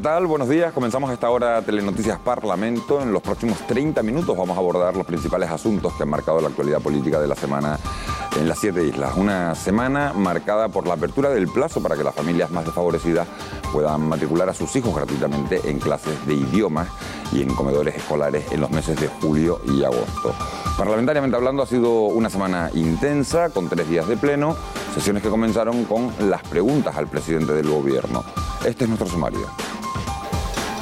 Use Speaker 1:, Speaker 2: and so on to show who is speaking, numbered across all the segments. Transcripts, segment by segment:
Speaker 1: tal? Buenos días. Comenzamos a esta hora Telenoticias Parlamento. En los próximos 30 minutos vamos a abordar los principales asuntos que han marcado la actualidad política de la semana en las 7 islas. Una semana marcada por la apertura del plazo para que las familias más desfavorecidas puedan matricular a sus hijos gratuitamente en clases de idiomas y en comedores escolares en los meses de julio y agosto. Parlamentariamente hablando, ha sido una semana intensa, con 3 días de pleno, sesiones que comenzaron con las preguntas al presidente del gobierno. Este es nuestro sumario.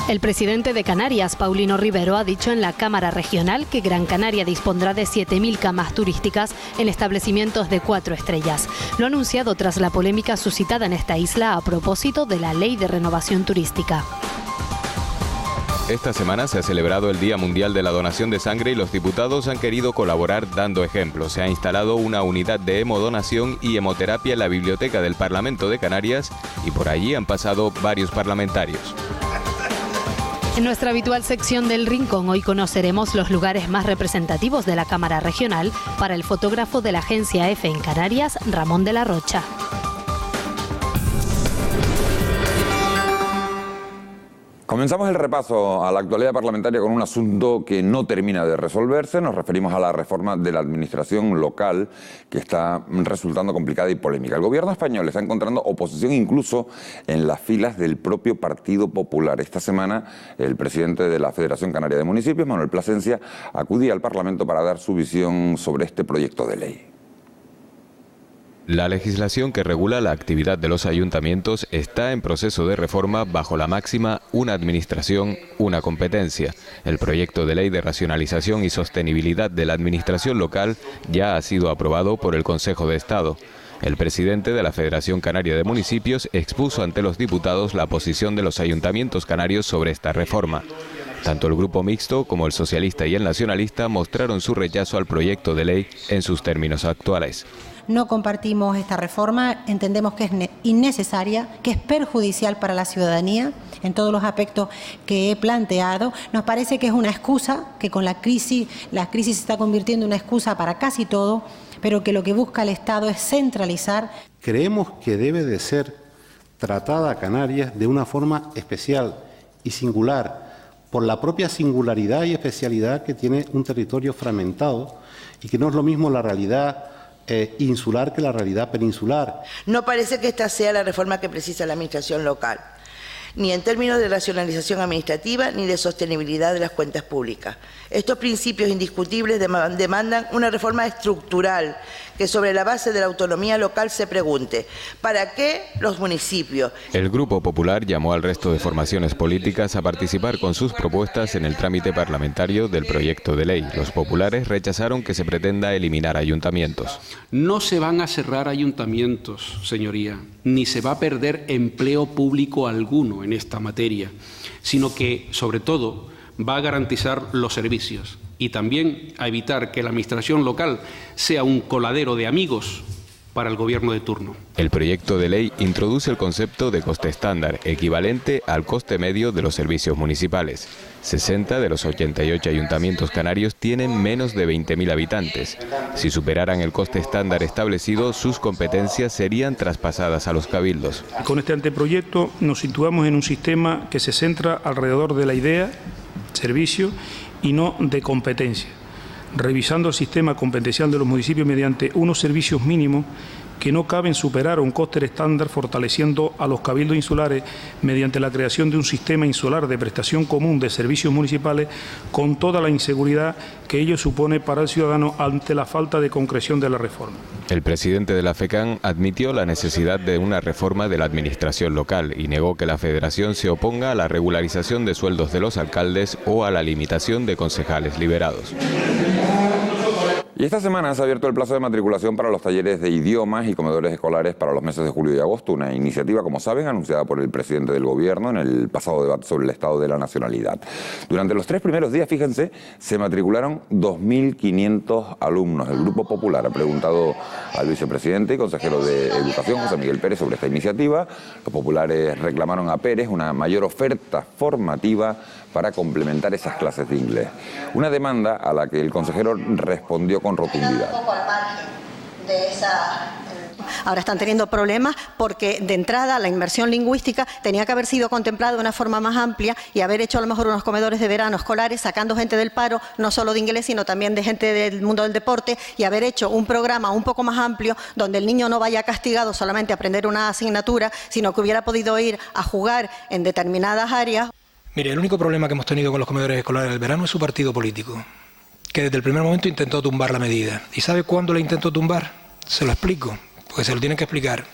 Speaker 2: El presidente de Canarias, Paulino Rivero, ha dicho en la Cámara Regional que Gran Canaria dispondrá de 7.000 camas turísticas en establecimientos de 4 estrellas. Lo ha anunciado tras la polémica suscitada en esta isla a propósito de la Ley de Renovación Turística.
Speaker 3: Esta semana se ha celebrado el Día Mundial de la Donación de Sangre y los diputados han querido colaborar dando ejemplo. Se ha instalado una unidad de hemodonación y hemoterapia en la Biblioteca del Parlamento de Canarias y por allí han pasado varios parlamentarios.
Speaker 2: En nuestra habitual sección del Rincón, hoy conoceremos los lugares más representativos de la Cámara Regional para el fotógrafo de la agencia EFE en Canarias, Ramón de la Rocha.
Speaker 1: Comenzamos el repaso a la actualidad parlamentaria con un asunto que no termina de resolverse. Nos referimos a la reforma de la administración local, que está resultando complicada y polémica. El gobierno español está encontrando oposición incluso en las filas del propio Partido Popular. Esta semana el presidente de la Federación Canaria de Municipios, Manuel Plasencia, acudía al Parlamento para dar su visión sobre este proyecto de ley.
Speaker 3: La legislación que regula la actividad de los ayuntamientos está en proceso de reforma bajo la máxima una administración, una competencia. El proyecto de ley de racionalización y sostenibilidad de la administración local ya ha sido aprobado por el Consejo de Estado. El presidente de la Federación Canaria de Municipios expuso ante los diputados la posición de los ayuntamientos canarios sobre esta reforma. Tanto el grupo mixto como el socialista y el nacionalista mostraron su rechazo al proyecto de ley en sus términos actuales.
Speaker 4: No compartimos esta reforma, entendemos que es innecesaria, que es perjudicial para la ciudadanía en todos los aspectos que he planteado. Nos parece que es una excusa, que con la crisis se está convirtiendo en una excusa para casi todo, pero que lo que busca el Estado es centralizar.
Speaker 5: Creemos que debe de ser tratada a Canarias de una forma especial y singular, por la propia singularidad y especialidad que tiene un territorio fragmentado y que no es lo mismo la realidad insular que la realidad peninsular.
Speaker 6: No parece que esta sea la reforma que precisa la administración local, ni en términos de racionalización administrativa ni de sostenibilidad de las cuentas públicas. Estos principios indiscutibles demandan una reforma estructural que sobre la base de la autonomía local se pregunte ¿para qué los municipios?
Speaker 3: El Grupo Popular llamó al resto de formaciones políticas a participar con sus propuestas en el trámite parlamentario del proyecto de ley. Los populares rechazaron que se pretenda eliminar ayuntamientos.
Speaker 7: No se van a cerrar ayuntamientos, señoría, ni se va a perder empleo público alguno en esta materia, sino que, sobre todo, va a garantizar los servicios y también a evitar que la administración local sea un coladero de amigos para el gobierno de turno.
Speaker 3: El proyecto de ley introduce el concepto de coste estándar, equivalente al coste medio de los servicios municipales. 60 de los 88 ayuntamientos canarios tienen menos de 20.000 habitantes. Si superaran el coste estándar establecido, sus competencias serían traspasadas a los cabildos.
Speaker 8: Con este anteproyecto nos situamos en un sistema que se centra alrededor de la idea, servicio y no de competencia, revisando el sistema competencial de los municipios mediante unos servicios mínimos que no caben superar un coste estándar, fortaleciendo a los cabildos insulares mediante la creación de un sistema insular de prestación común de servicios municipales con toda la inseguridad que ello supone para el ciudadano ante la falta de concreción de la reforma.
Speaker 3: El presidente de la FECAN admitió la necesidad de una reforma de la administración local y negó que la Federación se oponga a la regularización de sueldos de los alcaldes o a la limitación de concejales liberados.
Speaker 1: Y esta semana se ha abierto el plazo de matriculación para los talleres de idiomas y comedores escolares para los meses de julio y agosto, una iniciativa, como saben, anunciada por el presidente del gobierno en el pasado debate sobre el estado de la nacionalidad. Durante los 3 primeros días, fíjense, se matricularon 2.500 alumnos. El Grupo Popular ha preguntado al vicepresidente y consejero de Educación, José Miguel Pérez, sobre esta iniciativa. Los populares reclamaron a Pérez una mayor oferta formativa para complementar esas clases de inglés. Una demanda a la que el consejero respondió con rotundidad.
Speaker 4: Ahora están teniendo problemas porque de entrada la inmersión lingüística tenía que haber sido contemplada de una forma más amplia y haber hecho a lo mejor unos comedores de verano escolares sacando gente del paro, no solo de inglés, sino también de gente del mundo del deporte, y haber hecho un programa un poco más amplio donde el niño no vaya castigado solamente a aprender una asignatura, sino que hubiera podido ir a jugar en determinadas áreas.
Speaker 9: Mire, el único problema que hemos tenido con los comedores escolares del verano es su partido político, que desde el primer momento intentó tumbar la medida. ¿Y sabe cuándo la intentó tumbar? Se lo explico, porque se lo tienen que explicar.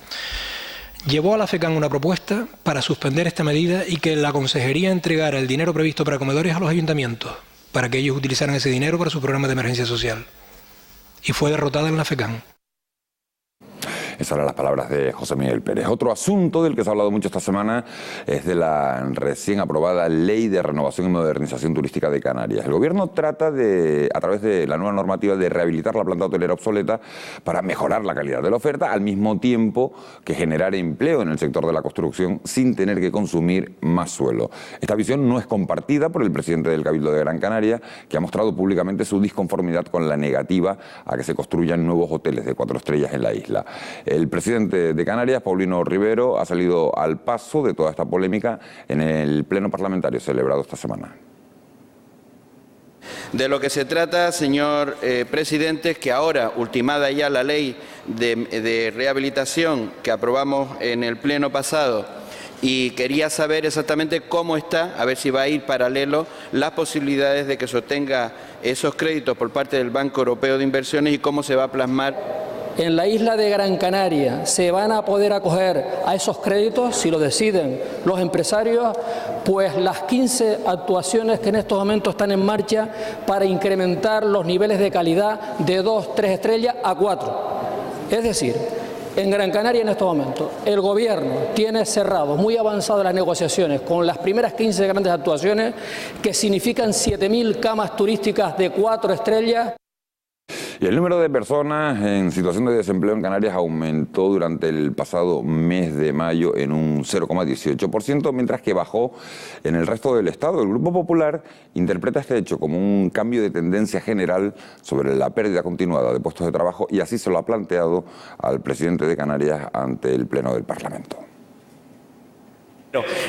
Speaker 9: Llevó a la FECAN una propuesta para suspender esta medida y que la consejería entregara el dinero previsto para comedores a los ayuntamientos, para que ellos utilizaran ese dinero para su programa de emergencia social. Y fue derrotada en la FECAN.
Speaker 1: Esas eran las palabras de José Miguel Pérez. Otro asunto del que se ha hablado mucho esta semana es de la recién aprobada Ley de Renovación y Modernización Turística de Canarias. El Gobierno trata de, a través de la nueva normativa, de rehabilitar la planta hotelera obsoleta para mejorar la calidad de la oferta, al mismo tiempo que generar empleo en el sector de la construcción sin tener que consumir más suelo. Esta visión no es compartida por el presidente del Cabildo de Gran Canaria, que ha mostrado públicamente su disconformidad con la negativa a que se construyan nuevos hoteles de 4 estrellas en la isla. El presidente de Canarias, Paulino Rivero, ha salido al paso de toda esta polémica en el pleno parlamentario celebrado esta semana.
Speaker 10: De lo que se trata, señor presidente, es que ahora, ultimada ya la ley de rehabilitación que aprobamos en el pleno pasado, y quería saber exactamente cómo está, a ver si va a ir paralelo, las posibilidades de que se obtenga esos créditos por parte del Banco Europeo de Inversiones y cómo se va a plasmar.
Speaker 11: En la isla de Gran Canaria se van a poder acoger a esos créditos, si lo deciden los empresarios, pues las 15 actuaciones que en estos momentos están en marcha para incrementar los niveles de calidad de 2, 3 estrellas a 4. Es decir, en Gran Canaria en estos momentos el Gobierno tiene cerrado, muy avanzadas las negociaciones con las primeras 15 grandes actuaciones que significan 7.000 camas turísticas de 4 estrellas.
Speaker 1: Y el número de personas en situación de desempleo en Canarias aumentó durante el pasado mes de mayo en un 0,18%, mientras que bajó en el resto del Estado. El Grupo Popular interpreta este hecho como un cambio de tendencia general sobre la pérdida continuada de puestos de trabajo y así se lo ha planteado al presidente de Canarias ante el Pleno del Parlamento.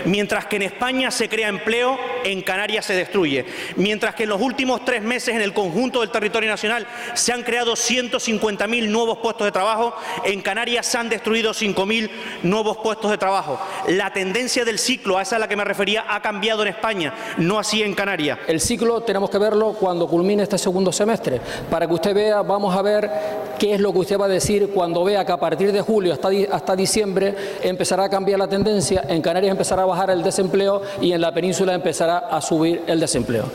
Speaker 12: Mientras que en España se crea empleo, en Canarias se destruye. Mientras que en los últimos 3 meses en el conjunto del territorio nacional se han creado 150.000 nuevos puestos de trabajo, en Canarias se han destruido 5.000 nuevos puestos de trabajo. La tendencia del ciclo, a esa a la que me refería, ha cambiado en España, no así en Canarias.
Speaker 11: El ciclo tenemos que verlo cuando culmine este segundo semestre. Para que usted vea, vamos a ver qué es lo que usted va a decir cuando vea que a partir de julio hasta diciembre empezará a cambiar la tendencia. En Canarias empezará a bajar el desempleo y en la península empezará a subir el desempleo.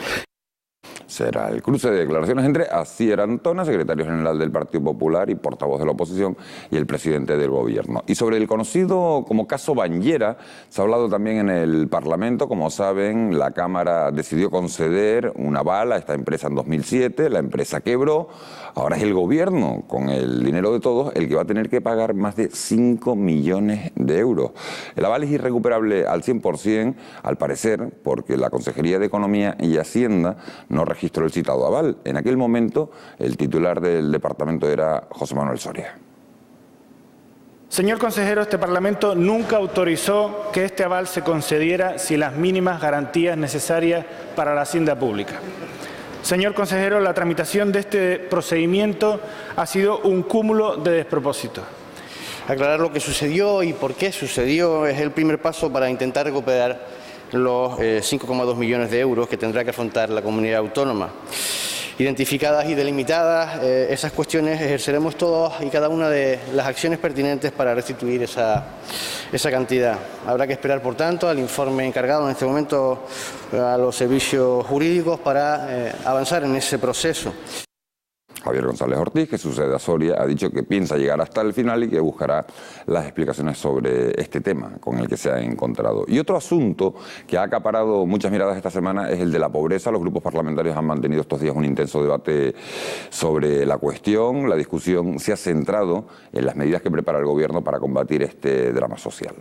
Speaker 1: Será el cruce de declaraciones entre Asier Antona, secretario general del Partido Popular y portavoz de la oposición, y el presidente del Gobierno. Y sobre el conocido como caso Bañera, se ha hablado también en el Parlamento. Como saben, la Cámara decidió conceder un aval a esta empresa en 2007, la empresa quebró, ahora es el Gobierno, con el dinero de todos, el que va a tener que pagar más de 5 millones de euros. El aval es irrecuperable al 100%, al parecer, porque la Consejería de Economía y Hacienda no registró el citado aval. En aquel momento, el titular del departamento era José Manuel Soria.
Speaker 13: Señor consejero, este Parlamento nunca autorizó que este aval se concediera sin las mínimas garantías necesarias para la hacienda pública. Señor consejero, la tramitación de este procedimiento ha sido un cúmulo de despropósitos.
Speaker 14: Aclarar lo que sucedió y por qué sucedió es el primer paso para intentar recuperar los 5,2 millones de euros que tendrá que afrontar la comunidad autónoma. Identificadas y delimitadas esas cuestiones, ejerceremos todas y cada una de las acciones pertinentes para restituir esa cantidad. Habrá que esperar, por tanto, al informe encargado en este momento a los servicios jurídicos para avanzar en ese proceso.
Speaker 1: Javier González Ortiz, que sucede a Soria, ha dicho que piensa llegar hasta el final y que buscará las explicaciones sobre este tema con el que se ha encontrado. Y otro asunto que ha acaparado muchas miradas esta semana es el de la pobreza. Los grupos parlamentarios han mantenido estos días un intenso debate sobre la cuestión. La discusión se ha centrado en las medidas que prepara el Gobierno para combatir este drama social.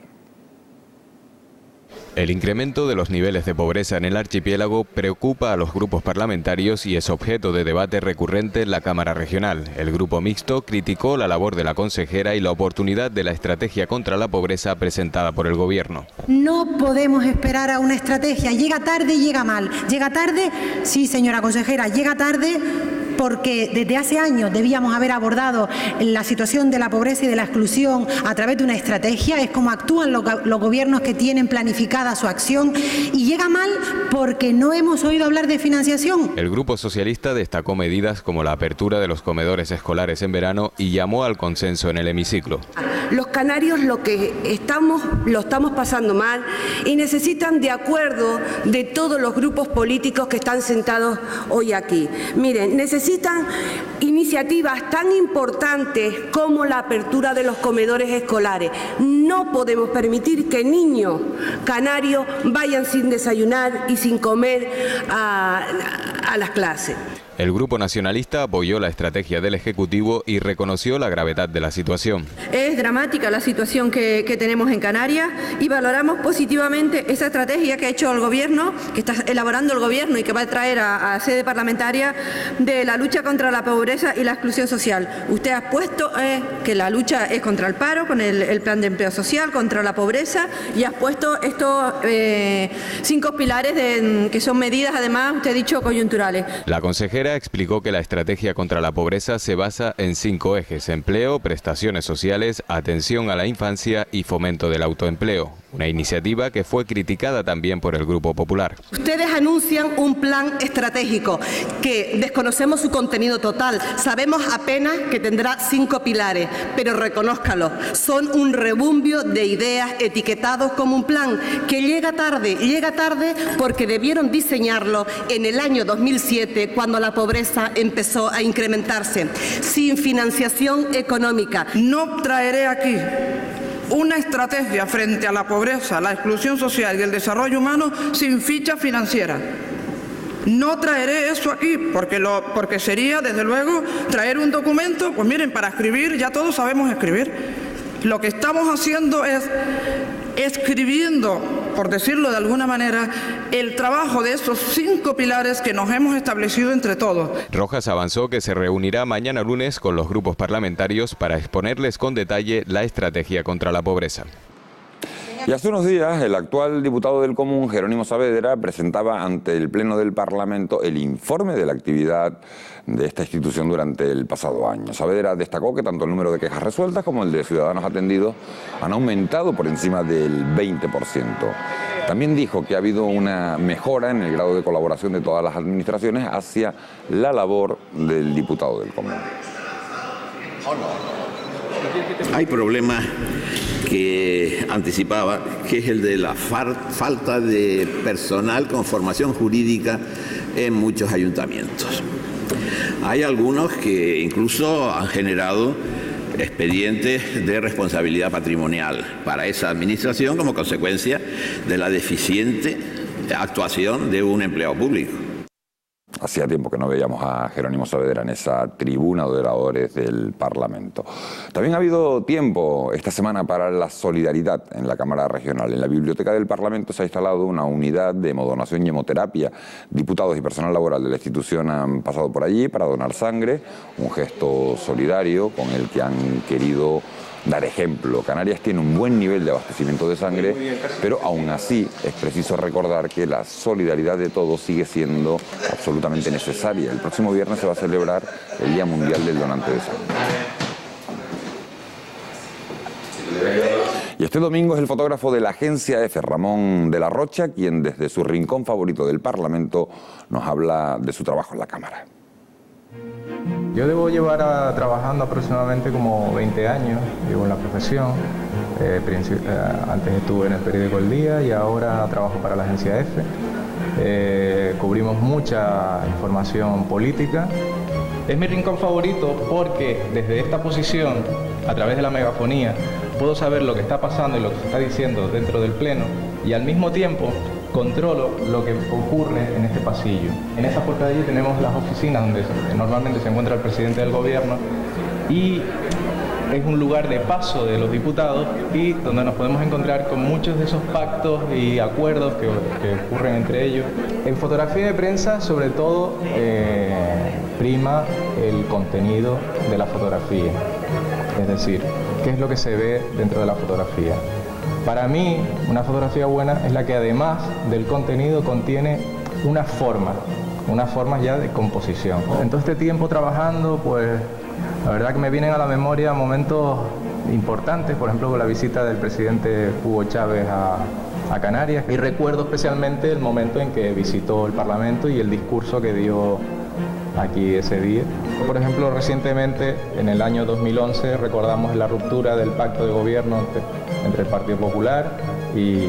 Speaker 3: El incremento de los niveles de pobreza en el archipiélago preocupa a los grupos parlamentarios y es objeto de debate recurrente en la Cámara Regional. El grupo mixto criticó la labor de la consejera y la oportunidad de la estrategia contra la pobreza presentada por el Gobierno.
Speaker 4: No podemos esperar a una estrategia. Llega tarde y llega mal. Llega tarde, sí, señora consejera, llega tarde porque desde hace años debíamos haber abordado la situación de la pobreza y de la exclusión a través de una estrategia. Es como actúan los gobiernos que tienen planificada su acción, y llega mal porque no hemos oído hablar de financiación.
Speaker 3: El Grupo Socialista destacó medidas como la apertura de los comedores escolares en verano y llamó al consenso en el hemiciclo.
Speaker 15: Los canarios lo estamos pasando mal y necesitan de acuerdo de todos los grupos políticos que están sentados hoy aquí. Miren, necesitan iniciativas tan importantes como la apertura de los comedores escolares. No podemos permitir que niños canarios vayan sin desayunar y sin comer a las clases.
Speaker 3: El Grupo Nacionalista apoyó la estrategia del Ejecutivo y reconoció la gravedad de la situación.
Speaker 16: Es dramática la situación que tenemos en Canarias y valoramos positivamente esa estrategia que ha hecho el Gobierno, que está elaborando el Gobierno y que va a traer a sede parlamentaria, de la lucha contra la pobreza y la exclusión social. Usted ha puesto que la lucha es contra el paro, con el plan de empleo social, contra la pobreza, y ha puesto estos 5 pilares que son medidas, además, usted ha dicho, coyunturales.
Speaker 3: La consejera explicó que la estrategia contra la pobreza se basa en 5 ejes: empleo, prestaciones sociales, atención a la infancia y fomento del autoempleo. Una iniciativa que fue criticada también por el Grupo Popular.
Speaker 17: Ustedes anuncian un plan estratégico que desconocemos su contenido total. Sabemos apenas que tendrá 5 pilares, pero reconózcalo, son un rebumbio de ideas etiquetados como un plan que llega tarde porque debieron diseñarlo en el año 2007, cuando la pobreza empezó a incrementarse, sin financiación económica.
Speaker 18: No traeré aquí una estrategia frente a la pobreza, la exclusión social y el desarrollo humano sin ficha financiera. No traeré eso aquí porque sería, desde luego, traer un documento, pues miren, para escribir ya todos sabemos escribir. Lo que estamos haciendo es escribiendo, por decirlo de alguna manera, el trabajo de esos 5 pilares que nos hemos establecido entre todos.
Speaker 3: Rojas avanzó que se reunirá mañana lunes con los grupos parlamentarios para exponerles con detalle la estrategia contra la pobreza.
Speaker 1: Y hace unos días el actual diputado del Común, Jerónimo Saavedra, presentaba ante el Pleno del Parlamento el informe de la actividad de esta institución durante el pasado año. Saavedra destacó que tanto el número de quejas resueltas como el de ciudadanos atendidos han aumentado por encima del 20%. También dijo que ha habido una mejora en el grado de colaboración de todas las administraciones hacia la labor del diputado del Común.
Speaker 19: Hay problemas que anticipaba, que es el de la falta de personal con formación jurídica en muchos ayuntamientos. Hay algunos que incluso han generado expedientes de responsabilidad patrimonial para esa administración como consecuencia de la deficiente actuación de un empleado público.
Speaker 1: Hacía tiempo que no veíamos a Jerónimo Saavedra en esa tribuna de oradores del Parlamento. También ha habido tiempo esta semana para la solidaridad en la Cámara Regional. En la Biblioteca del Parlamento se ha instalado una unidad de hemodonación y hemoterapia. Diputados y personal laboral de la institución han pasado por allí para donar sangre, un gesto solidario con el que han querido dar ejemplo. Canarias tiene un buen nivel de abastecimiento de sangre, pero aún así es preciso recordar que la solidaridad de todos sigue siendo absolutamente necesaria. El próximo viernes se va a celebrar el Día Mundial del Donante de Sangre. Y este domingo es el fotógrafo de la agencia EFE, Ramón de la Rocha, quien desde su rincón favorito del Parlamento nos habla de su trabajo en la Cámara.
Speaker 20: Yo debo llevar trabajando aproximadamente como 20 años, llevo en la profesión. Antes estuve en el periódico El Día y ahora trabajo para la agencia EFE. Cubrimos mucha información política. Es mi rincón favorito porque desde esta posición, a través de la megafonía, puedo saber lo que está pasando y lo que se está diciendo dentro del Pleno y al mismo tiempo controlo lo que ocurre en este pasillo. En esa puerta de allí tenemos las oficinas donde normalmente se encuentra el presidente del gobierno y es un lugar de paso de los diputados y donde nos podemos encontrar con muchos de esos pactos y acuerdos que ocurren entre ellos. En fotografía de prensa, sobre todo, prima el contenido de la fotografía, es decir, qué es lo que se ve dentro de la fotografía. Para mí, una fotografía buena es la que además del contenido contiene unas formas ya de composición. En todo este tiempo trabajando, pues la verdad que me vienen a la memoria momentos importantes, por ejemplo, con la visita del presidente Hugo Chávez a Canarias, y recuerdo especialmente el momento en que visitó el Parlamento y el discurso que dio aquí ese día. Por ejemplo, recientemente, en el año 2011, recordamos la ruptura del pacto de gobierno entre el Partido Popular y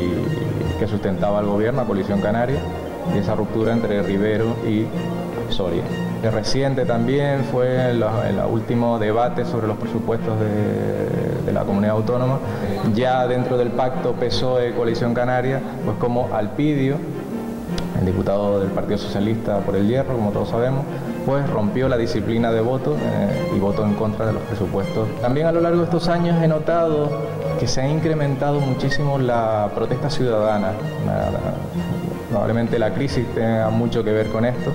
Speaker 20: que sustentaba al gobierno, a Coalición Canaria, y esa ruptura entre Rivero y Soria. Reciente también fue el último debate sobre los presupuestos de la comunidad autónoma, ya dentro del pacto PSOE-Coalición Canaria, pues como Alpidio, el diputado del Partido Socialista por el Hierro, como todos sabemos, pues rompió la disciplina de voto y votó en contra de los presupuestos. También a lo largo de estos años he notado que se ha incrementado muchísimo la protesta ciudadana. Probablemente la crisis tenga mucho que ver con esto.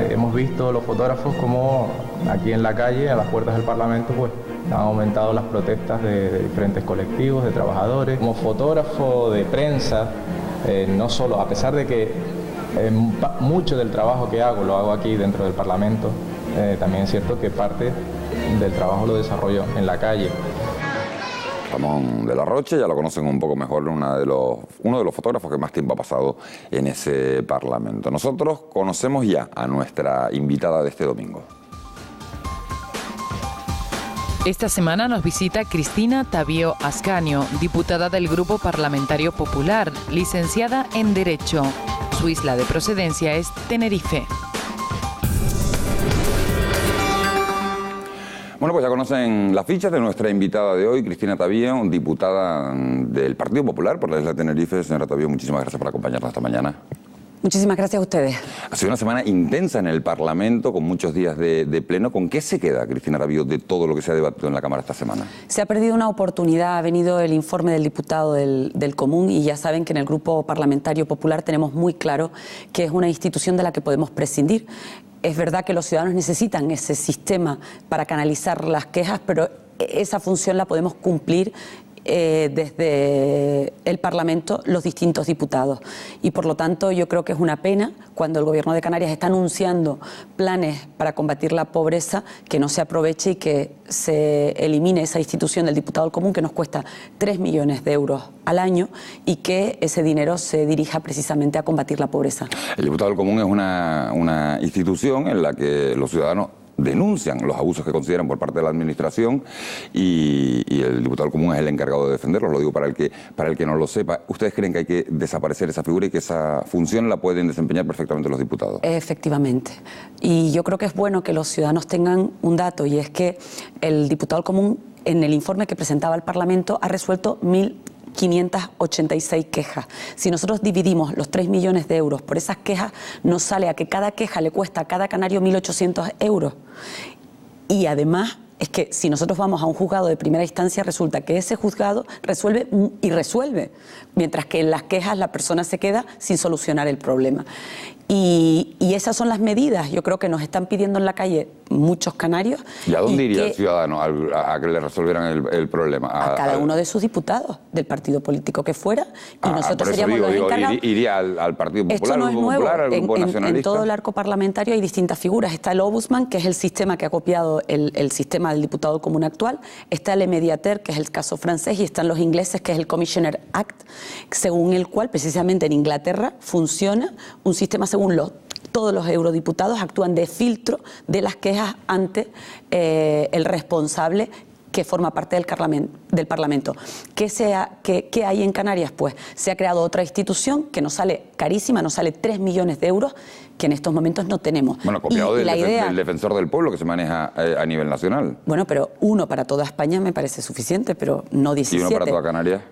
Speaker 20: Hemos visto los fotógrafos como aquí en la calle, a las puertas del Parlamento, pues han aumentado las protestas de diferentes colectivos, de trabajadores. Como fotógrafo de prensa, no solo, a pesar de que mucho del trabajo que hago lo hago aquí dentro del Parlamento, también es cierto que parte del trabajo lo desarrollo en la calle.
Speaker 1: Ramón de la Roche, ya lo conocen un poco mejor, uno de los fotógrafos que más tiempo ha pasado en ese Parlamento. Nosotros conocemos ya a nuestra invitada de este domingo.
Speaker 21: Esta semana nos visita Cristina Tavio Ascanio, diputada del Grupo Parlamentario Popular, licenciada en Derecho. Su isla de procedencia es Tenerife.
Speaker 1: Bueno, pues ya conocen las fichas de nuestra invitada de hoy, Cristina Tavio, diputada del Partido Popular por la isla de Tenerife. Señora Tavio, muchísimas gracias por acompañarnos esta mañana.
Speaker 22: Muchísimas gracias a ustedes.
Speaker 1: Ha sido una semana intensa en el Parlamento, con muchos días de pleno. ¿Con qué se queda, Cristina Tavio, de todo lo que se ha debatido en la Cámara esta semana?
Speaker 22: Se ha perdido una oportunidad. Ha venido el informe del diputado del Común y ya saben que en el Grupo Parlamentario Popular tenemos muy claro que es una institución de la que podemos prescindir. Es verdad que los ciudadanos necesitan ese sistema para canalizar las quejas, pero esa función la podemos cumplir desde el Parlamento los distintos diputados. Y por lo tanto yo creo que es una pena cuando el Gobierno de Canarias está anunciando planes para combatir la pobreza, que no se aproveche y que se elimine esa institución del diputado del Común que nos cuesta 3 millones de euros al año y que ese dinero se dirija precisamente a combatir la pobreza.
Speaker 1: El diputado del Común es una institución en la que los ciudadanos denuncian los abusos que consideran por parte de la Administración y el diputado del Común es el encargado de defenderlos. Lo digo para el que no lo sepa. ¿Ustedes creen que hay que desaparecer esa figura y que esa función la pueden desempeñar perfectamente los diputados?
Speaker 22: Efectivamente. Y yo creo que es bueno que los ciudadanos tengan un dato, y es que el diputado del Común, en el informe que presentaba al Parlamento, ha resuelto 1.586 quejas. Si nosotros dividimos los 3 millones de euros por esas quejas, nos sale a que cada queja le cuesta a cada canario 1.800 euros. Y además es que si nosotros vamos a un juzgado de primera instancia, resulta que ese juzgado resuelve, mientras que en las quejas la persona se queda sin solucionar el problema. Y esas son las medidas, yo creo que nos están pidiendo en la calle muchos canarios.
Speaker 1: ¿Y a dónde iría el ciudadano a que le resolvieran el problema?
Speaker 22: A cada uno de sus diputados, del partido político que fuera, y nosotros seríamos los encargados.
Speaker 1: ¿Iría al Partido Popular,
Speaker 22: esto no
Speaker 1: al Grupo Popular, al Grupo Nacionalista?
Speaker 22: En todo el arco parlamentario hay distintas figuras. Está el Ombudsman, que es el sistema que ha copiado el sistema del diputado común actual. Está el Mediateur, que es el caso francés, y están los ingleses, que es el Commissioner Act, según el cual, precisamente en Inglaterra, funciona un sistema según todos los eurodiputados actúan de filtro de las quejas ante el responsable que forma parte del Parlamento. ¿Qué hay en Canarias? Pues se ha creado otra institución que nos sale carísima, nos sale 3 millones de euros, que en estos momentos no tenemos.
Speaker 1: Bueno, copiado del Defensor del Pueblo, que se maneja a nivel nacional.
Speaker 22: Bueno, pero uno para toda España me parece suficiente, pero no 17.
Speaker 1: ¿Y uno para toda Canarias?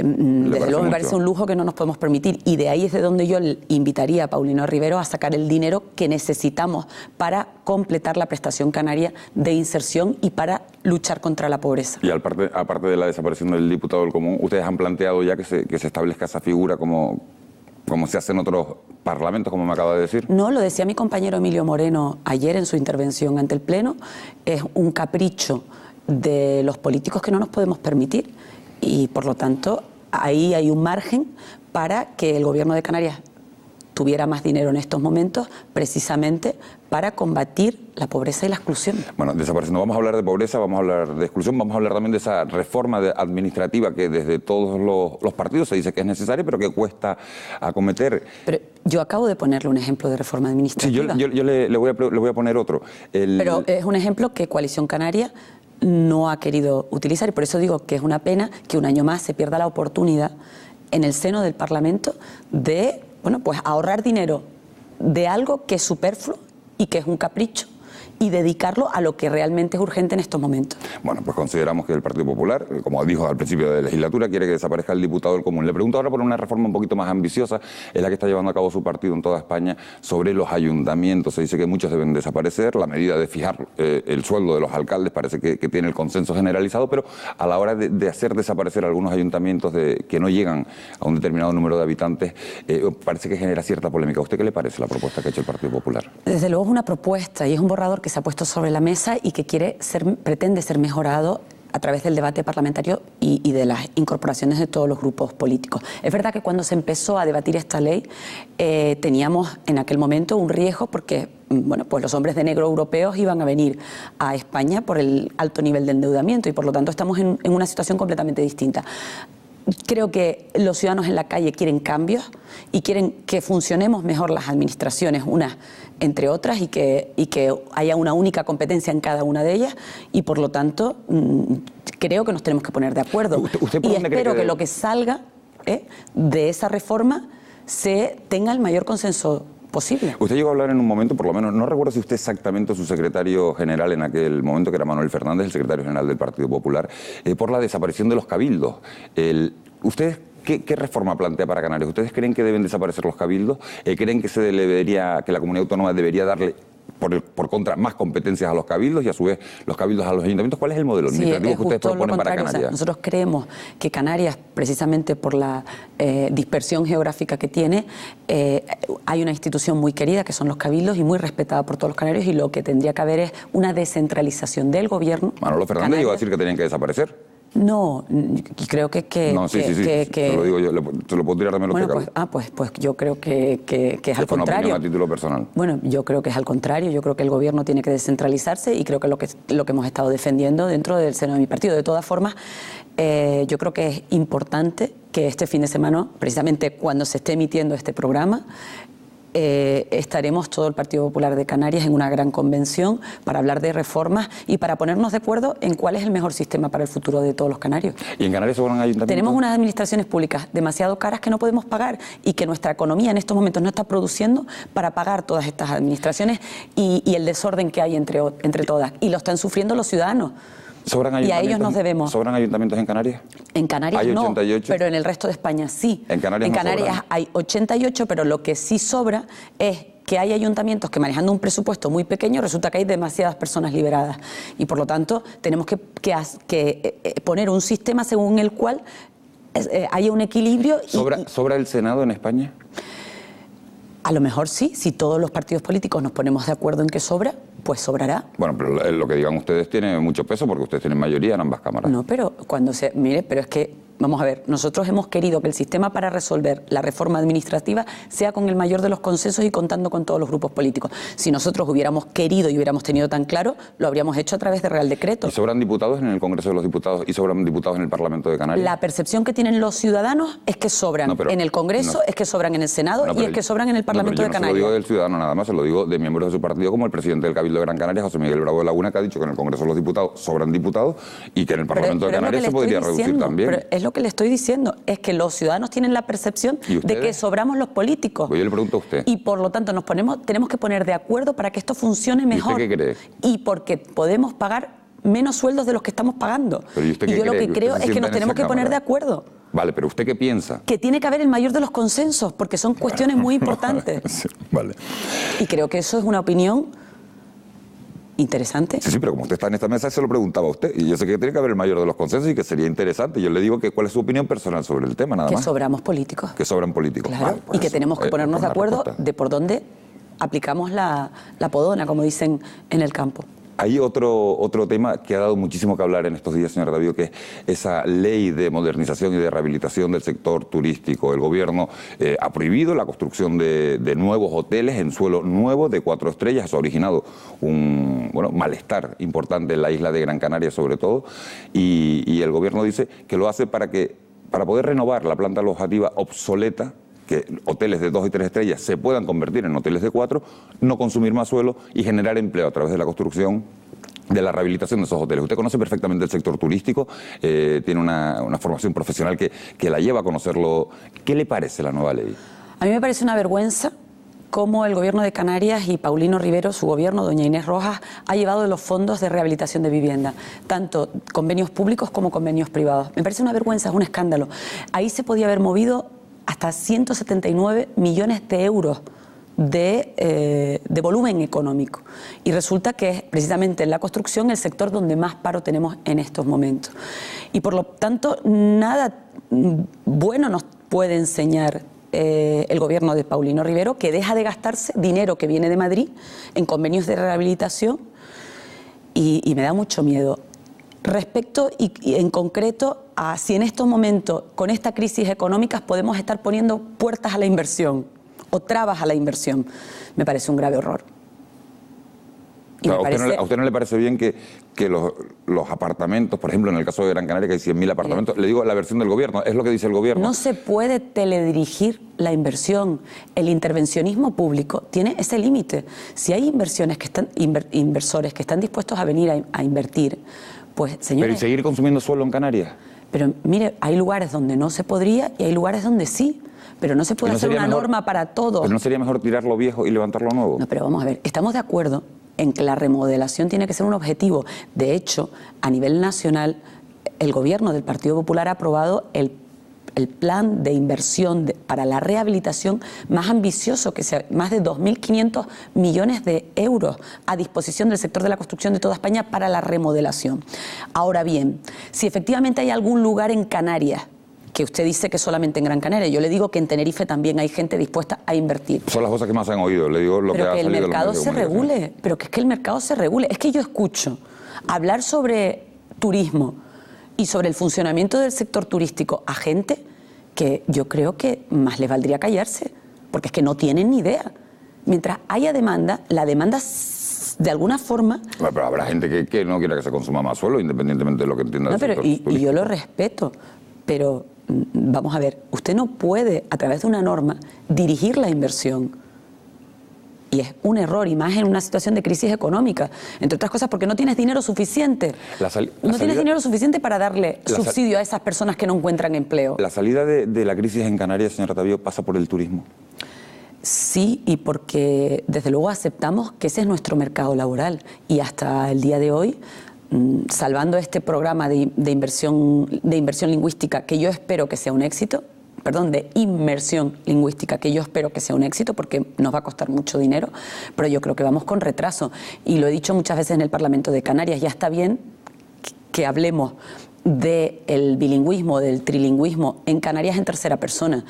Speaker 22: desde luego me parece un lujo que no nos podemos permitir, y de ahí es de donde yo invitaría a Paulino Rivero a sacar el dinero que necesitamos para completar la prestación canaria de inserción y para luchar contra la pobreza.
Speaker 1: Y aparte de la desaparición del diputado del común, ¿ustedes han planteado ya que se establezca esa figura como se hace en otros parlamentos, como me acaba de decir?
Speaker 22: No, lo decía mi compañero Emilio Moreno ayer en su intervención ante el Pleno, es un capricho de los políticos que no nos podemos permitir, y por lo tanto ahí hay un margen para que el Gobierno de Canarias tuviera más dinero en estos momentos, precisamente para combatir la pobreza y la exclusión.
Speaker 1: Bueno, desapareciendo, vamos a hablar de pobreza, vamos a hablar de exclusión, vamos a hablar también de esa reforma administrativa que desde todos los partidos se dice que es necesaria, pero que cuesta acometer.
Speaker 22: Pero yo acabo de ponerle un ejemplo de reforma administrativa.
Speaker 1: Sí, yo le voy a poner otro.
Speaker 22: Pero es un ejemplo que Coalición Canaria no ha querido utilizar, y por eso digo que es una pena que un año más se pierda la oportunidad en el seno del Parlamento de, bueno, pues ahorrar dinero de algo que es superfluo y que es un capricho, y dedicarlo a lo que realmente es urgente en estos momentos.
Speaker 1: Bueno, pues consideramos que el Partido Popular, como dijo al principio de la legislatura, quiere que desaparezca el diputado del común. Le pregunto ahora por una reforma un poquito más ambiciosa, es la que está llevando a cabo su partido en toda España, sobre los ayuntamientos. Se dice que muchos deben desaparecer, la medida de fijar el sueldo de los alcaldes parece que tiene el consenso generalizado, pero a la hora de hacer desaparecer algunos ayuntamientos que no llegan a un determinado número de habitantes, parece que genera cierta polémica. ¿A usted qué le parece la propuesta que ha hecho el Partido Popular?
Speaker 22: Desde luego es una propuesta y es un borrador que se ha puesto sobre la mesa y que pretende ser mejorado a través del debate parlamentario y de las incorporaciones de todos los grupos políticos. Es verdad que cuando se empezó a debatir esta ley teníamos en aquel momento un riesgo porque, bueno, pues los hombres de negro europeos iban a venir a España por el alto nivel de endeudamiento y por lo tanto estamos en una situación completamente distinta. Creo que los ciudadanos en la calle quieren cambios y quieren que funcionemos mejor las administraciones, unas entre otras, y que haya una única competencia en cada una de ellas, y por lo tanto creo que nos tenemos que poner de acuerdo. Y espero que lo que salga de esa reforma tenga el mayor consenso posible.
Speaker 1: Usted llegó a hablar en un momento, por lo menos, no recuerdo si usted exactamente o su secretario general en aquel momento, que era Manuel Fernández, el secretario general del Partido Popular, por la desaparición de los cabildos. ¿Ustedes qué reforma plantea para Canarias? ¿Ustedes creen que deben desaparecer los cabildos? ¿Creen que la comunidad autónoma debería darle por contra más competencias a los cabildos y a su vez los cabildos a los ayuntamientos? ¿Cuál es el modelo administrativo que ustedes proponen para Canarias?
Speaker 22: O sea, nosotros creemos que Canarias, precisamente por la dispersión geográfica que tiene, hay una institución muy querida que son los cabildos y muy respetada por todos los canarios, y lo que tendría que haber es una descentralización del gobierno.
Speaker 1: Manolo Fernández llegó a decir que tenían que desaparecer.
Speaker 22: No, creo que
Speaker 1: sí, te lo digo yo, se lo puedo tirar también los pecados.
Speaker 22: Pues yo creo que es al contrario.
Speaker 1: A título personal.
Speaker 22: Bueno, yo creo que es al contrario, yo creo que el gobierno tiene que descentralizarse y creo que lo que hemos estado defendiendo dentro del seno de mi partido. De todas formas, yo creo que es importante que este fin de semana, precisamente cuando se esté emitiendo este programa, estaremos todo el Partido Popular de Canarias en una gran convención para hablar de reformas y para ponernos de acuerdo en cuál es el mejor sistema para el futuro de todos los canarios.
Speaker 1: ¿Y en Canarias sobran ayuntamientos?
Speaker 22: Tenemos unas administraciones públicas demasiado caras que no podemos pagar y que nuestra economía en estos momentos no está produciendo para pagar todas estas administraciones y el desorden que hay entre todas, y lo están sufriendo los ciudadanos. Y a ellos nos debemos.
Speaker 1: ¿Sobran ayuntamientos en Canarias?
Speaker 22: En Canarias
Speaker 1: hay
Speaker 22: 88. No, pero en el resto de España sí.
Speaker 1: En Canarias
Speaker 22: hay 88, pero lo que sí sobra es que hay ayuntamientos que, manejando un presupuesto muy pequeño, resulta que hay demasiadas personas liberadas. Y por lo tanto tenemos que poner un sistema según el cual haya un equilibrio.
Speaker 1: ¿Sobra el Senado en España?
Speaker 22: A lo mejor sí, si todos los partidos políticos nos ponemos de acuerdo en que sobra, pues sobrará.
Speaker 1: Bueno, pero lo que digan ustedes tiene mucho peso porque ustedes tienen mayoría en ambas cámaras.
Speaker 22: No, pero pero es que, vamos a ver, nosotros hemos querido que el sistema para resolver la reforma administrativa sea con el mayor de los consensos y contando con todos los grupos políticos. Si nosotros hubiéramos querido y hubiéramos tenido tan claro, lo habríamos hecho a través de Real Decreto.
Speaker 1: ¿Y sobran diputados en el Congreso de los Diputados y sobran diputados en el Parlamento de Canarias?
Speaker 22: La percepción que tienen los ciudadanos es que sobran en el Congreso, es que sobran en el Senado y es que sobran en el Parlamento de Canarias.
Speaker 1: No se lo digo del ciudadano nada más, se lo digo de miembros de su partido, como el presidente del Cabildo de Gran Canaria, José Miguel Bravo de Laguna, que ha dicho que en el Congreso de los Diputados sobran diputados y que en el Parlamento de Canarias se podría reducir también.
Speaker 22: Pero es lo que le estoy diciendo, es que los ciudadanos tienen la percepción de que sobramos los políticos.
Speaker 1: Pues yo le pregunto a usted.
Speaker 22: Y por lo tanto tenemos que poner de acuerdo para que esto funcione mejor.
Speaker 1: ¿Y usted qué cree?
Speaker 22: Y porque podemos pagar menos sueldos de los que estamos pagando.
Speaker 1: Pero ¿y usted
Speaker 22: yo
Speaker 1: qué
Speaker 22: lo
Speaker 1: cree?
Speaker 22: que creo es que nos tenemos que poner de acuerdo.
Speaker 1: Vale, pero ¿usted qué piensa?
Speaker 22: Que tiene que haber el mayor de los consensos, porque son cuestiones muy importantes.
Speaker 1: Sí, vale.
Speaker 22: Y creo que eso es una opinión interesante.
Speaker 1: Sí, pero como usted está en esta mesa, se lo preguntaba a usted. Y yo sé que tiene que haber el mayor de los consensos y que sería interesante. Yo le digo que cuál es su opinión personal sobre el tema, nada más.
Speaker 22: Que sobramos políticos.
Speaker 1: Que sobran políticos.
Speaker 22: Claro,
Speaker 1: Vale, pues
Speaker 22: y que tenemos que ponernos de acuerdo de por dónde aplicamos la podona, como dicen en el campo.
Speaker 1: Hay otro tema que ha dado muchísimo que hablar en estos días, señora Davío, que es esa ley de modernización y de rehabilitación del sector turístico. El gobierno ha prohibido la construcción de nuevos hoteles en suelo nuevo de 4 estrellas. Eso ha originado un malestar importante en la isla de Gran Canaria, sobre todo, y el gobierno dice que lo hace para poder renovar la planta alojativa obsoleta, que hoteles de 2 y 3 estrellas se puedan convertir en hoteles de 4, no consumir más suelo y generar empleo a través de la construcción, de la rehabilitación de esos hoteles. Usted conoce perfectamente el sector turístico, tiene una formación profesional que la lleva a conocerlo. ¿Qué le parece la nueva ley?
Speaker 22: A mí me parece una vergüenza cómo el gobierno de Canarias y Paulino Rivero, su gobierno, doña Inés Rojas, ha llevado los fondos de rehabilitación de vivienda, tanto convenios públicos como convenios privados. Me parece una vergüenza, es un escándalo. Ahí se podía haber movido hasta 179 millones de euros de volumen económico. Y resulta que es precisamente en la construcción el sector donde más paro tenemos en estos momentos. Y por lo tanto, nada bueno nos puede enseñar el gobierno de Paulino Rivero, que deja de gastarse dinero que viene de Madrid en convenios de rehabilitación, y me da mucho miedo. Respecto y en concreto a si en estos momentos, con esta crisis económica, podemos estar poniendo puertas a la inversión o trabas a la inversión, me parece un grave error. Y
Speaker 1: ¿A usted no le parece bien que los apartamentos, por ejemplo, en el caso de Gran Canaria, que hay 100.000 apartamentos, le digo la versión del gobierno, es lo que dice el gobierno?
Speaker 22: No se puede teledirigir la inversión. El intervencionismo público tiene ese límite. Si hay inversores que están dispuestos a venir a invertir, pues, señores...
Speaker 1: Pero ¿y seguir consumiendo suelo en Canarias?
Speaker 22: Pero mire, hay lugares donde no se podría y hay lugares donde sí. Pero no se puede hacer una norma para todo.
Speaker 1: ¿Pero no sería mejor tirar lo viejo y levantar lo nuevo?
Speaker 22: No, pero vamos a ver, estamos de acuerdo en que la remodelación tiene que ser un objetivo. De hecho, a nivel nacional, el gobierno del Partido Popular ha aprobado el plan de inversión para la rehabilitación más ambicioso, que sea más de 2.500 millones de euros a disposición del sector de la construcción de toda España para la remodelación. Ahora bien, si efectivamente hay algún lugar en Canarias, que usted dice que solamente en Gran Canaria, yo le digo que en Tenerife también hay gente dispuesta a invertir.
Speaker 1: Son las cosas que más han oído, le digo lo que ha salido.
Speaker 22: Pero que el mercado se regule, pero que es que el mercado se regule. Es que yo escucho hablar sobre turismo y sobre el funcionamiento del sector turístico a gente que yo creo que más les valdría callarse, porque es que no tienen ni idea. Mientras haya demanda, la demanda de alguna forma...
Speaker 1: Bueno, pero habrá gente que no quiera que se consuma más suelo, independientemente de lo que entienda del sector turístico.
Speaker 22: Y yo lo respeto, pero vamos a ver, usted no puede, a través de una norma, dirigir la inversión. Y es un error, y más en una situación de crisis económica, entre otras cosas porque no tienes dinero suficiente. No tienes dinero suficiente para darle subsidio a esas personas que no encuentran empleo.
Speaker 1: ¿La salida de la crisis en Canarias, señora Tavío, pasa por el turismo?
Speaker 22: Sí, y porque desde luego aceptamos que ese es nuestro mercado laboral, y hasta el día de hoy, salvando este programa de inversión lingüística, que yo espero que sea un éxito, de inmersión lingüística, que yo espero que sea un éxito porque nos va a costar mucho dinero, pero yo creo que vamos con retraso. Y lo he dicho muchas veces en el Parlamento de Canarias, ya está bien que hablemos del bilingüismo, del trilingüismo en Canarias en tercera persona.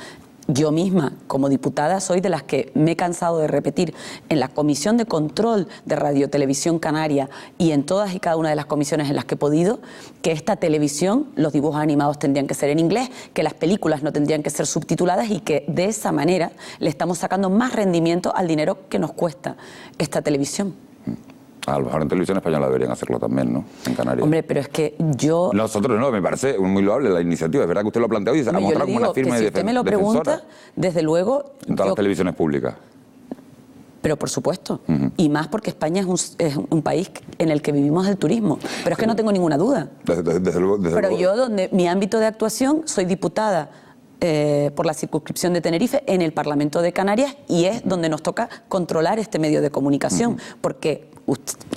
Speaker 22: Yo misma, como diputada, soy de las que me he cansado de repetir en la Comisión de Control de Radio Televisión Canaria y en todas y cada una de las comisiones en las que he podido, que esta televisión, los dibujos animados tendrían que ser en inglés, que las películas no tendrían que ser subtituladas y que de esa manera le estamos sacando más rendimiento al dinero que nos cuesta esta televisión.
Speaker 1: A lo mejor en Televisión Española deberían hacerlo también, ¿no? En Canarias.
Speaker 22: Hombre, pero es que yo...
Speaker 1: Nosotros no, me parece muy loable la iniciativa. Es verdad que usted lo ha planteado y se ha mostrado como una firme
Speaker 22: defensora. Si usted me lo pregunta, desde luego...
Speaker 1: En todas las televisiones públicas.
Speaker 22: Pero por supuesto. Y más porque España es un país en el que vivimos del turismo. Pero es que no tengo ninguna duda.
Speaker 1: Desde luego.
Speaker 22: Pero yo, donde mi ámbito de actuación, soy diputada por la circunscripción de Tenerife en el Parlamento de Canarias, y es donde nos toca controlar este medio de comunicación. Porque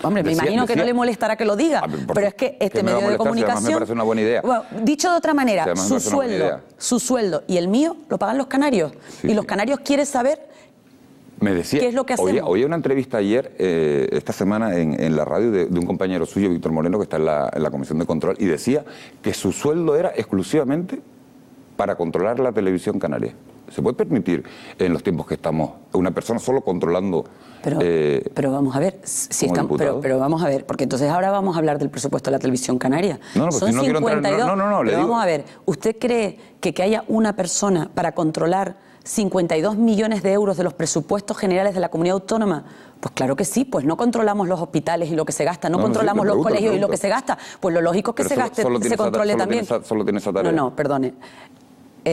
Speaker 22: hombre, me imagino que no le molestará que lo diga, pero es que este medio de comunicación...
Speaker 1: Si me parece una buena idea.
Speaker 22: Bueno, dicho de otra manera, su sueldo y el mío lo pagan los canarios. Y los canarios quieren saber
Speaker 1: me decía,
Speaker 22: qué es lo que hacemos.
Speaker 1: Oía una entrevista ayer, esta semana, en la radio de un compañero suyo, Víctor Moreno, que está en la Comisión de Control, y decía que su sueldo era exclusivamente para controlar la televisión canaria. ¿Se puede permitir en los tiempos que estamos una persona solo controlando?
Speaker 22: Pero vamos a ver, si estamos, pero vamos a ver, porque entonces ahora vamos a hablar del presupuesto de la televisión canaria.
Speaker 1: No, pues
Speaker 22: son
Speaker 1: si no
Speaker 22: 52.
Speaker 1: No,
Speaker 22: pero vamos a ver, ¿usted cree que haya una persona para controlar 52 millones de euros de los presupuestos generales de la comunidad autónoma? Pues claro que sí, pues no controlamos los hospitales y lo que se gasta, no controlamos los colegios y lo que se gasta, pues lo lógico es que se gaste, se controle también.
Speaker 1: Solo tiene esa tarea.
Speaker 22: No, perdone.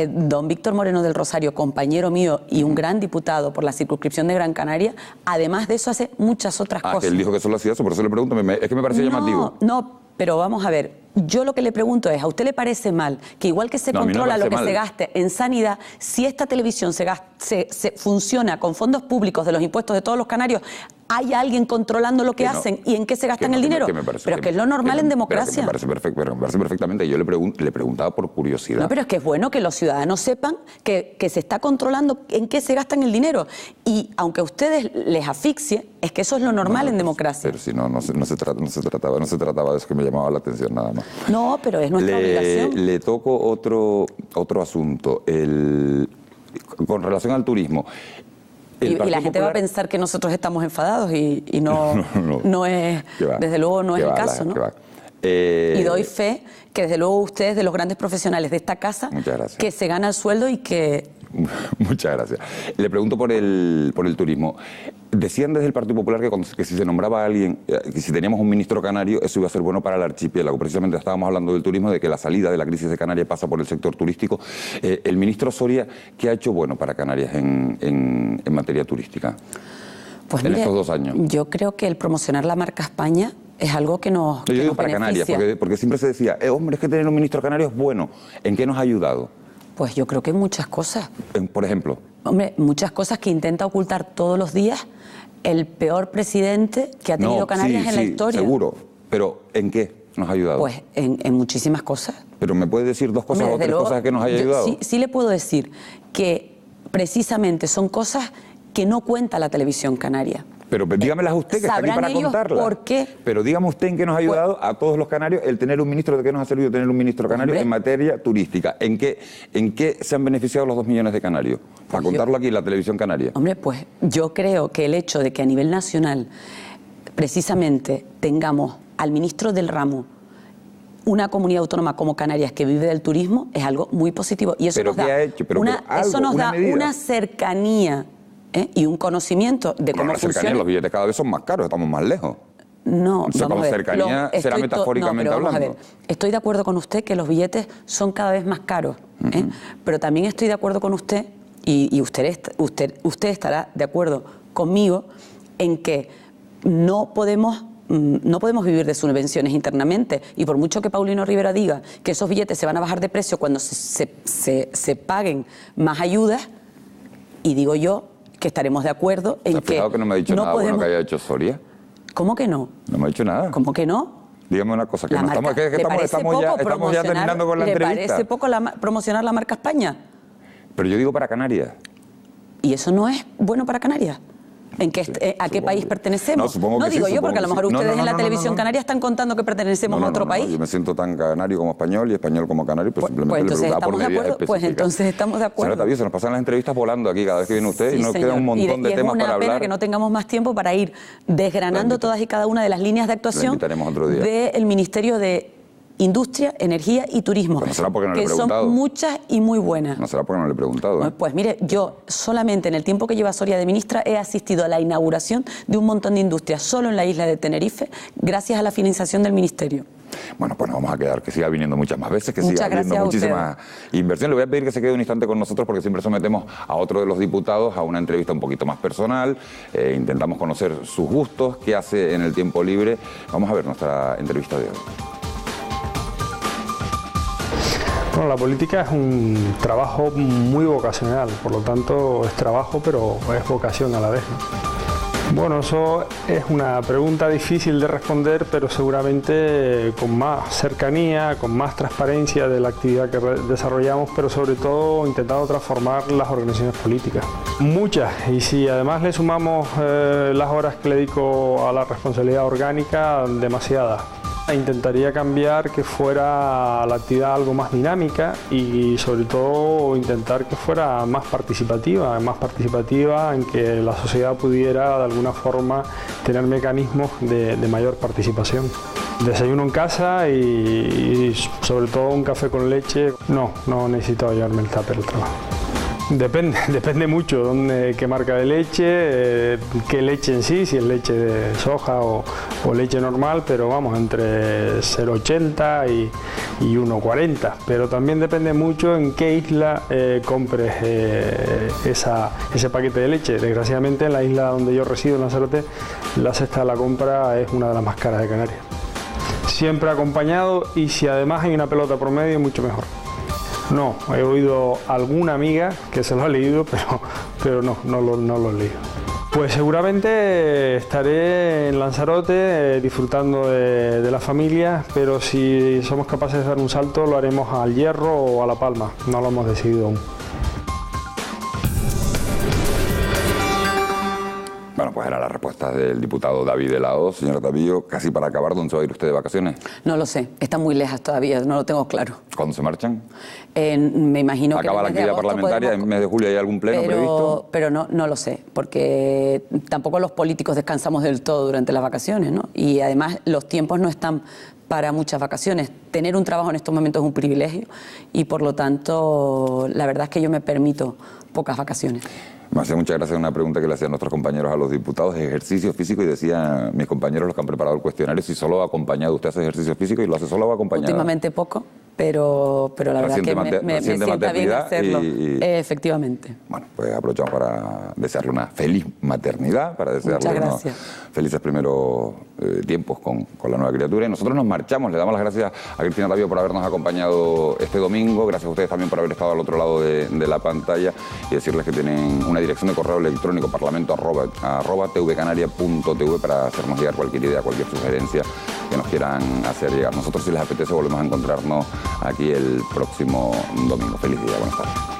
Speaker 22: Don Víctor Moreno del Rosario, compañero mío y un gran diputado por la circunscripción de Gran Canaria, además de eso hace muchas otras cosas.
Speaker 1: Que él dijo que solo hacía eso, por eso le pregunto, es que me parecía llamativo.
Speaker 22: No, pero vamos a ver, yo lo que le pregunto es, ¿a usted le parece mal que igual que se controla lo que se gaste en sanidad, si esta televisión se funciona con fondos públicos de los impuestos de todos los canarios, hay alguien controlando lo que hacen y en qué se gastan el dinero? Pero es que es lo normal en democracia.
Speaker 1: Me parece perfectamente. Yo le preguntaba por curiosidad.
Speaker 22: No, pero es que es bueno que los ciudadanos sepan que se está controlando en qué se gastan el dinero. Y aunque a ustedes les asfixie, es que eso es lo normal en democracia.
Speaker 1: Pero si no se trataba de eso, que me llamaba la atención nada más.
Speaker 22: No, pero es nuestra obligación.
Speaker 1: Le toco otro asunto, con relación al turismo.
Speaker 22: Y la gente va a pensar que nosotros estamos enfadados y no es, desde luego no es el caso, ¿no? Y doy fe que desde luego ustedes, de los grandes profesionales de esta casa, que se gana el sueldo y que...
Speaker 1: Muchas gracias. Le pregunto por el turismo. Decían desde el Partido Popular que si se nombraba a alguien, que si teníamos un ministro canario, eso iba a ser bueno para el archipiélago. Precisamente estábamos hablando del turismo, de que la salida de la crisis de Canarias pasa por el sector turístico. El ministro Soria, ¿qué ha hecho bueno para Canarias en materia turística?
Speaker 22: Pues
Speaker 1: en
Speaker 22: mire,
Speaker 1: estos 2 años.
Speaker 22: Yo creo que el promocionar la marca España es algo que nos
Speaker 1: Yo digo para
Speaker 22: beneficia.
Speaker 1: Canarias, porque siempre se decía, hombre, es que tener un ministro canario es bueno. ¿En qué nos ha ayudado?
Speaker 22: Pues yo creo que en muchas cosas.
Speaker 1: Por ejemplo.
Speaker 22: Hombre, muchas cosas que intenta ocultar todos los días el peor presidente que ha tenido Canarias en la historia.
Speaker 1: Seguro, pero ¿en qué nos ha ayudado?
Speaker 22: Pues en muchísimas cosas.
Speaker 1: ¿Pero me puede decir 2 cosas o 3 cosas que nos haya ayudado?
Speaker 22: Sí le puedo decir que precisamente son cosas que no cuenta la televisión canaria.
Speaker 1: Pero dígamelas usted, que está aquí para contarlas.
Speaker 22: ¿Por qué?
Speaker 1: Pero dígame usted en qué nos ha ayudado a todos los canarios el tener un ministro. ¿De qué nos ha servido tener un ministro canario en materia turística? ¿En qué se han beneficiado los 2 millones de canarios? Para contarlo aquí en la televisión canaria.
Speaker 22: Hombre, pues yo creo que el hecho de que a nivel nacional precisamente tengamos al ministro del ramo una comunidad autónoma como Canarias que vive del turismo es algo muy positivo. Y eso nos da una cercanía y un conocimiento de cómo funciona.
Speaker 1: Los billetes cada vez son más caros, estamos más lejos.
Speaker 22: No,
Speaker 1: vamos a ver. Cercanía será metafóricamente hablando.
Speaker 22: Vamos a ver. Estoy de acuerdo con usted que los billetes son cada vez más caros, pero también estoy de acuerdo con usted y usted estará de acuerdo conmigo en que no podemos vivir de subvenciones internamente, y por mucho que Paulino Rivera diga que esos billetes se van a bajar de precio cuando se paguen más ayudas, y digo yo que estaremos de acuerdo en que
Speaker 1: no me ha dicho nada bueno que haya hecho Soria?
Speaker 22: ¿Cómo que no?
Speaker 1: No me ha dicho nada.
Speaker 22: ¿Cómo que no?
Speaker 1: Dígame una cosa, que estamos ya terminando con la entrevista.
Speaker 22: ¿Le parece poco promocionar la marca España?
Speaker 1: Pero yo digo para Canarias.
Speaker 22: ¿Y eso no es bueno para Canarias? ¿A qué país pertenecemos?
Speaker 1: No
Speaker 22: digo
Speaker 1: sí,
Speaker 22: yo, porque a lo mejor ustedes en la televisión
Speaker 1: canaria
Speaker 22: canaria están contando que pertenecemos a otro país.
Speaker 1: Yo me siento tan canario como español y español como canario, pues simplemente
Speaker 22: entonces
Speaker 1: le preguntaba por medidas específicas.
Speaker 22: Pues entonces estamos de acuerdo.
Speaker 1: Señora Tavio, se nos pasan las entrevistas volando aquí cada vez que viene usted y nos queda un montón de temas para hablar.
Speaker 22: Es una pena que no tengamos más tiempo para ir desgranando todas y cada una de las líneas de actuación del Ministerio de Industria, Energía y Turismo,
Speaker 1: no será porque no le he
Speaker 22: que
Speaker 1: preguntado.
Speaker 22: Son muchas y muy buenas.
Speaker 1: No será porque no le he preguntado.
Speaker 22: Pues mire, yo solamente en el tiempo que lleva Soria de ministra he asistido a la inauguración de un montón de industrias solo en la isla de Tenerife, gracias a la financiación del Ministerio.
Speaker 1: Bueno, pues nos vamos a quedar, que siga viniendo muchas más veces, que siga habiendo muchísima inversión. Le voy a pedir que se quede un instante con nosotros porque siempre sometemos a otro de los diputados a una entrevista un poquito más personal. Intentamos conocer sus gustos, qué hace en el tiempo libre. Vamos a ver nuestra entrevista de hoy.
Speaker 8: Bueno, la política es un trabajo muy vocacional, por lo tanto es trabajo pero es vocación a la vez, ¿no? Bueno, eso es una pregunta difícil de responder, pero seguramente con más cercanía, con más transparencia de la actividad que desarrollamos, pero sobre todo intentando transformar las organizaciones políticas. Muchas, y si además le sumamos las horas que le dedico a la responsabilidad orgánica, demasiadas. Intentaría cambiar que fuera la actividad algo más dinámica y sobre todo intentar que fuera más participativa en que la sociedad pudiera de alguna forma tener mecanismos de mayor participación. Desayuno en casa y sobre todo un café con leche. No necesito llevarme el tupper al trabajo. Depende mucho qué marca de leche, qué leche en sí, si es leche de soja o leche normal, pero vamos, entre 0,80 y 1,40. Pero también depende mucho en qué isla compres ese paquete de leche. Desgraciadamente en la isla donde yo resido, en Lanzarote, la cesta de la compra es una de las más caras de Canarias. Siempre acompañado y si además hay una pelota por medio, mucho mejor. No, he oído alguna amiga que se lo ha leído, pero no lo he leído. Pues seguramente estaré en Lanzarote disfrutando de la familia, pero si somos capaces de dar un salto lo haremos al Hierro o a La Palma, no lo hemos decidido aún.
Speaker 1: Bueno, pues era la respuesta del diputado David de la O. Señora Tabillo, casi para acabar, ¿dónde se va a ir usted de vacaciones?
Speaker 22: No lo sé, está muy lejos todavía, no lo tengo claro.
Speaker 1: ¿Cuándo se marchan?
Speaker 22: Me imagino que
Speaker 1: acaba la actividad parlamentaria, en mes de julio hay algún pleno previsto.
Speaker 22: Pero no lo sé, porque tampoco los políticos descansamos del todo durante las vacaciones, ¿no? Y además los tiempos no están para muchas vacaciones. Tener un trabajo en estos momentos es un privilegio y por lo tanto la verdad es que yo me permito pocas vacaciones.
Speaker 1: Me hacía mucha gracia una pregunta que le hacían nuestros compañeros a los diputados de ejercicio físico y decían mis compañeros, los que han preparado el cuestionario, si solo acompañado usted hace ejercicio físico y lo hace solo o acompañado.
Speaker 22: Últimamente poco, pero la verdad que me sienta bien hacerlo. Efectivamente.
Speaker 1: Bueno, pues aprovechamos para desearle una feliz maternidad, para desearle unos felices primeros tiempos con la nueva criatura. Y nosotros nos marchamos, le damos las gracias a Cristina Tabillo por habernos acompañado este domingo, gracias a ustedes también por haber estado al otro lado de la pantalla y decirles que tienen una dirección de correo electrónico parlamento@tvcanaria.tv para hacernos llegar cualquier idea, cualquier sugerencia que nos quieran hacer llegar. Nosotros, si les apetece, volvemos a encontrarnos aquí el próximo domingo. Feliz día, buenas tardes.